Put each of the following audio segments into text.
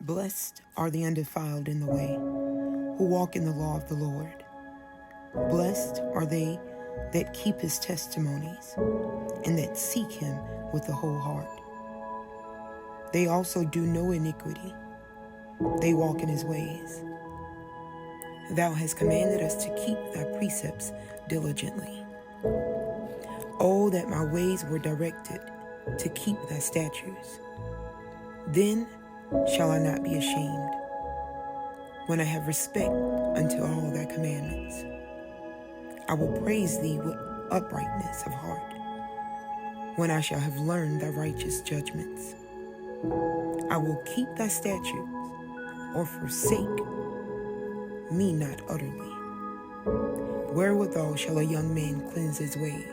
Blessed are the undefiled in the way, who walk in the law of the Lord. Blessed are they that keep his testimonies, and that seek him with the whole heart. They also do no iniquity. They walk in his ways. Thou hast commanded us to keep thy precepts diligently. Oh, that my ways were directed to keep thy statutes. Then shall I not be ashamed, when I have respect unto all thy commandments. I will praise thee with uprightness of heart, when I shall have learned thy righteous judgments. I will keep thy statutes, or forsake me not utterly. Wherewithal shall a young man cleanse his way?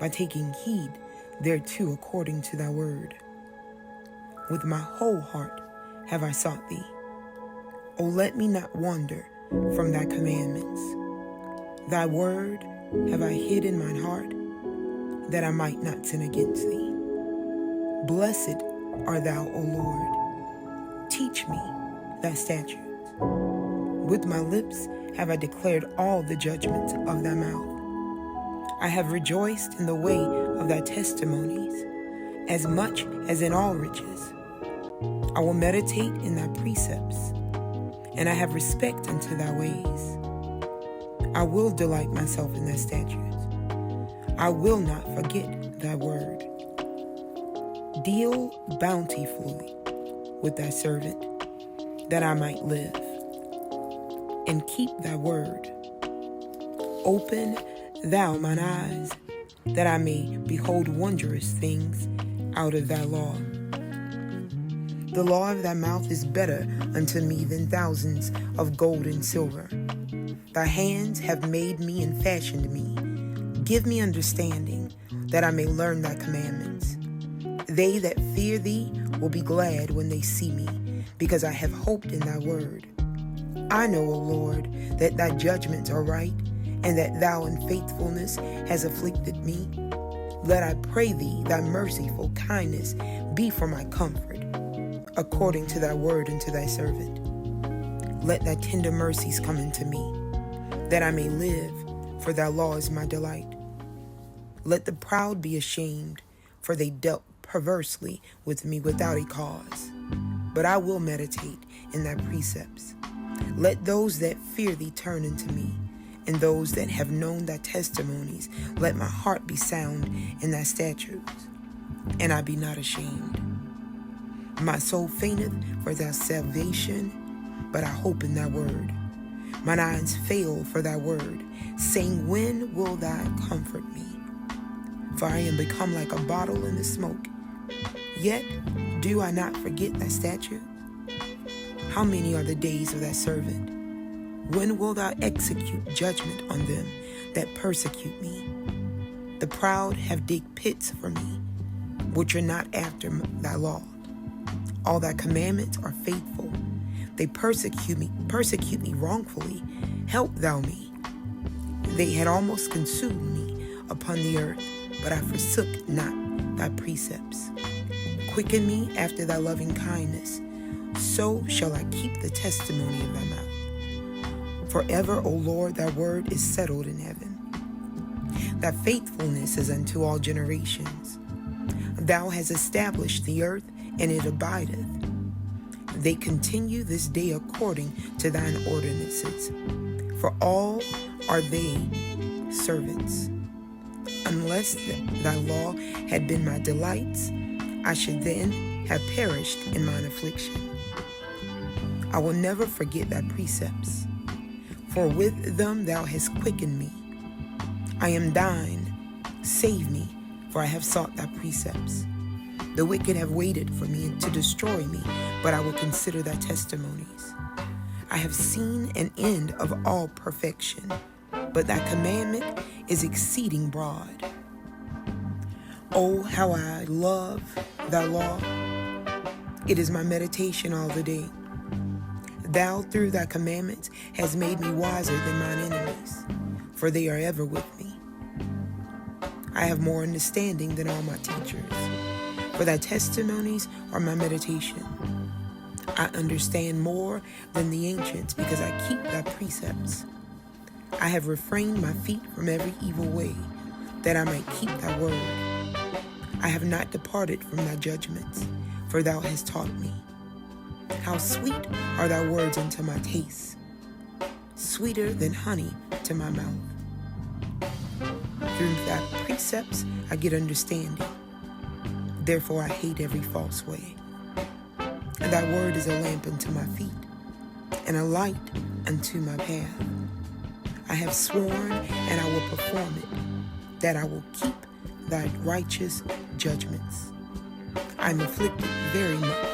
By taking heed thereto according to thy word. With my whole heart have I sought thee. O let me not wander from thy commandments. Thy word have I hid in mine heart, that I might not sin against thee. Blessed art thou, O Lord. Teach me thy statutes. With my lips have I declared all the judgments of thy mouth. I have rejoiced in the way of thy testimonies, as much as in all riches. I will meditate in thy precepts, and I have respect unto thy ways. I will delight myself in thy statutes. I will not forget thy word. Deal bountifully with thy servant, that I might live, and keep thy word. Open thou mine eyes, that I may behold wondrous things out of thy law. The law of thy mouth is better unto me than thousands of gold and silver. Thy hands have made me and fashioned me. Give me understanding, that I may learn thy commandments. They that fear thee will be glad when they see me, because I have hoped in thy word. I know, O Lord, that thy judgments are right, and that thou in faithfulness hast afflicted me. Let I pray thee thy merciful kindness be for my comfort, according to thy word unto thy servant. Let thy tender mercies come unto me, that I may live, for thy law is my delight. Let the proud be ashamed, for they dealt perversely with me without a cause. But I will meditate in thy precepts. Let those that fear thee turn unto me, and those that have known thy testimonies, let my heart be sound in thy statutes, and I be not ashamed. My soul fainteth for thy salvation, but I hope in thy word. Mine eyes fail for thy word, saying, when will thou comfort me? For I am become like a bottle in the smoke. Yet do I not forget thy statutes? How many are the days of thy servant? When wilt thou execute judgment on them that persecute me? The proud have digged pits for me, which are not after thy law. All thy commandments are faithful. They persecute me wrongfully. Help thou me. They had almost consumed me upon the earth, but I forsook not thy precepts. Quicken me after thy loving kindness, so shall I keep the testimony of thy mouth. Forever, O Lord, thy word is settled in heaven. Thy faithfulness is unto all generations. Thou hast established the earth, and it abideth. They continue this day according to thine ordinances, for all are they servants. Unless thy law had been my delights, I should then have perished in mine affliction. I will never forget thy precepts, for with them thou hast quickened me. I am thine, save me, for I have sought thy precepts. The wicked have waited for me to destroy me, but I will consider thy testimonies. I have seen an end of all perfection, but thy commandment is exceeding broad. Oh, how I love thy law. It is my meditation all the day. Thou, through thy commandments, hast made me wiser than mine enemies, for they are ever with me. I have more understanding than all my teachers, for thy testimonies are my meditation. I understand more than the ancients because I keep thy precepts. I have refrained my feet from every evil way, that I might keep thy word. I have not departed from thy judgments, for thou hast taught me. How sweet are thy words unto my taste, sweeter than honey to my mouth. Through thy precepts I get understanding, therefore I hate every false way. And thy word is a lamp unto my feet, and a light unto my path. I have sworn, and I will perform it, that I will keep thy righteous judgments. I am afflicted very much.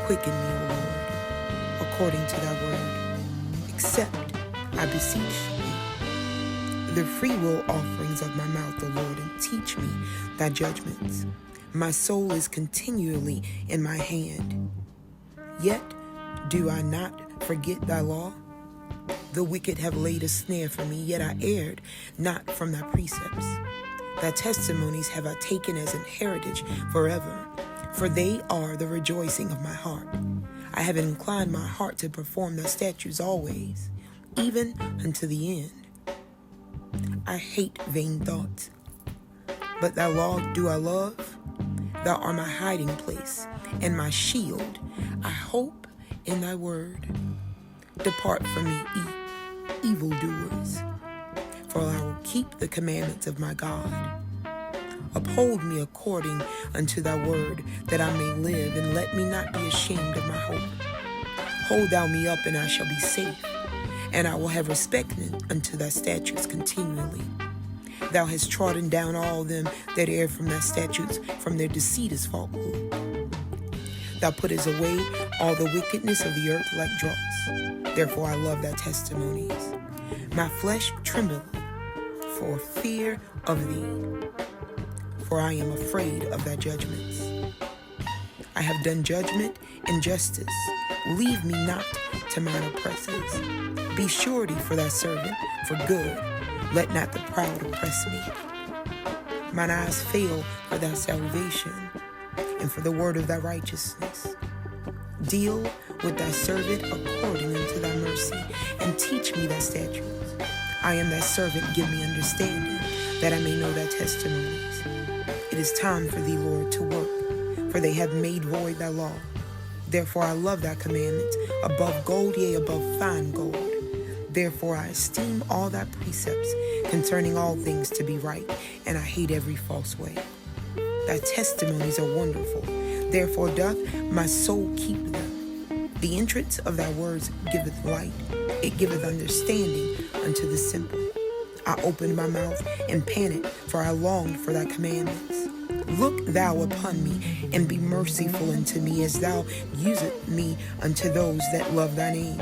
Quicken me, O Lord, according to thy word. Accept, I beseech thee, the freewill offerings of my mouth, O Lord, and teach me thy judgments. My soul is continually in my hand. Yet do I not forget thy law. The wicked have laid a snare for me, yet I erred not from thy precepts. Thy testimonies have I taken as an heritage forever, for they are the rejoicing of my heart. I have inclined my heart to perform thy statutes always, even unto the end. I hate vain thoughts, but thy law do I love. Thou art my hiding place and my shield. I hope in thy word. Depart from me, evildoers, for I will keep the commandments of my God. Uphold me according unto thy word, that I may live, and let me not be ashamed of my hope. Hold thou me up, and I shall be safe, and I will have respect unto thy statutes continually. Thou hast trodden down all them that err from thy statutes, from their deceit is falsehood. Thou puttest away all the wickedness of the earth like dross. Therefore I love thy testimonies. My flesh trembleth for fear of thee, for I am afraid of thy judgments. I have done judgment and justice. Leave me not to mine oppressors. Be surety for thy servant for good. Let not the proud oppress me. Mine eyes fail for thy salvation, and for the word of thy righteousness. Deal with thy servant according unto thy mercy, and teach me thy statutes. I am thy servant, give me understanding, that I may know thy testimonies. It is time for thee, Lord, to work, for they have made void thy law. Therefore I love thy commandments above gold, yea, above fine gold. Therefore I esteem all thy precepts concerning all things to be right, and I hate every false way. Thy testimonies are wonderful, therefore doth my soul keep them. The entrance of thy words giveth light, it giveth understanding unto the simple. I opened my mouth and panted, for I longed for thy commandments. Look thou upon me, and be merciful unto me, as thou usest me unto those that love thy name.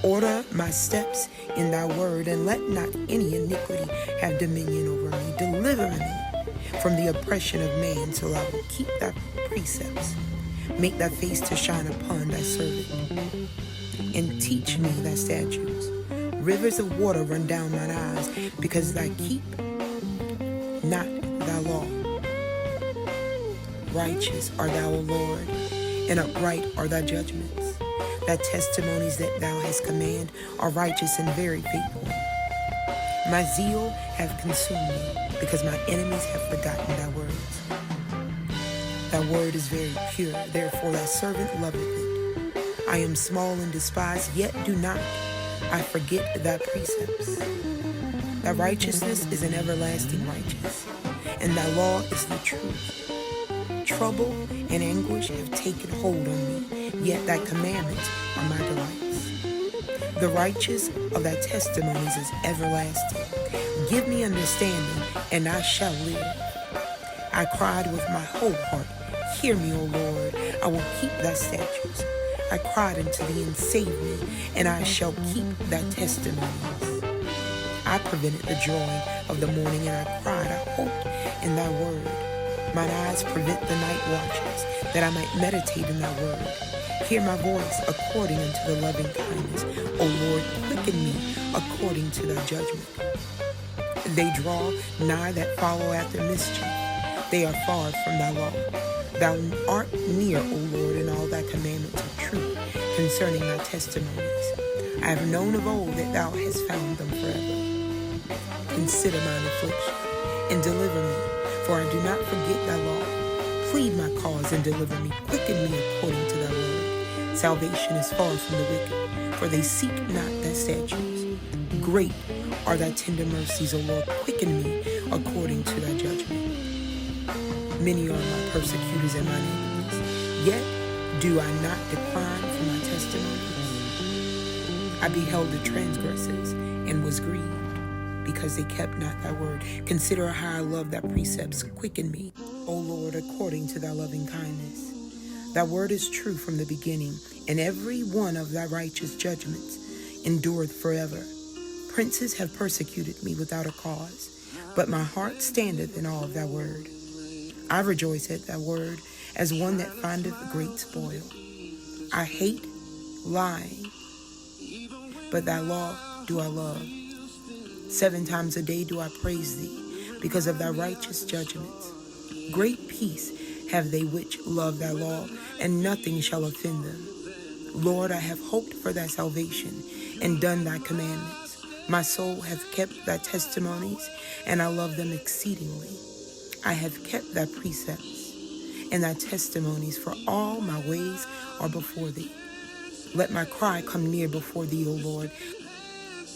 Order my steps in thy word, and let not any iniquity have dominion over me. Deliver me from the oppression of man, till I will keep thy precepts. Make thy face to shine upon thy servant, and teach me thy statutes. Rivers of water run down mine eyes, because thou keep not thy law. Righteous art thou, O Lord, and upright are thy judgments. Thy testimonies that thou hast commanded are righteous and very faithful. My zeal hath consumed me, because my enemies have forgotten thy words. Thy word is very pure, therefore thy servant loveth it. I am small and despised, yet do not I forget thy precepts. Thy righteousness is an everlasting righteous, and thy law is the truth. Trouble and anguish have taken hold on me, yet thy commandments are my delights. The righteous of thy testimonies is everlasting. Give me understanding, and I shall live. I cried with my whole heart, hear me, O Lord, I will keep thy statutes. I cried unto thee, and save me, and I shall keep thy testimonies. I prevented the joy of the morning, and I cried, I hoped in thy word. Mine eyes prevent the night watches, that I might meditate in thy word. Hear my voice according unto the loving kindness. O Lord, quicken me according to thy judgment. They draw nigh that follow after mischief. They are far from thy law. Thou art near, O Lord, in all thy commandments of truth. concerning thy testimonies. I have known of old that thou hast found them forever. Consider mine affliction and deliver me, for I do not forget thy law. Plead my cause and deliver me. Quicken me according to thy word. Salvation is far from the wicked, for they seek not thy statutes. Great are thy tender mercies, O Lord. Quicken me according to thy judgment. Many are my persecutors and mine enemies, yet do I not decline from my testimonies. I beheld the transgressors and was grieved, because they kept not thy word. Consider how I love thy precepts. Quicken me, O Lord, according to thy loving kindness. Thy word is true from the beginning, and every one of thy righteous judgments endureth forever. Princes have persecuted me without a cause, but my heart standeth in awe of thy word. I rejoice at thy word as one that findeth great spoil. I hate lying, but thy law do I love. 7 times a day do I praise thee, because of thy righteous judgments. Great peace have they which love thy law, and nothing shall offend them. Lord, I have hoped for thy salvation, and done thy commandments. My soul hath kept thy testimonies, and I love them exceedingly. I have kept thy precepts and thy testimonies, for all my ways are before thee. Let my cry come near before thee, O Lord.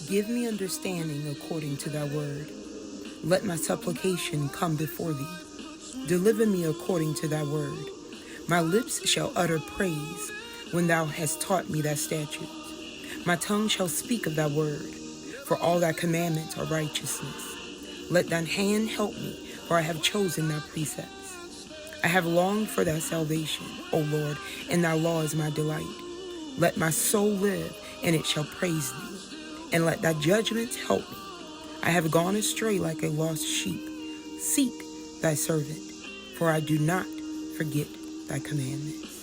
Give me understanding according to thy word. Let my supplication come before thee. Deliver me according to thy word. My lips shall utter praise when thou hast taught me thy statutes. My tongue shall speak of thy word, for all thy commandments are righteousness. Let thine hand help me, for I have chosen thy precepts. I have longed for thy salvation, O Lord, and thy law is my delight. Let my soul live, and it shall praise thee, and let thy judgments help me. I have gone astray like a lost sheep. Seek thy servant, for I do not forget thy commandments.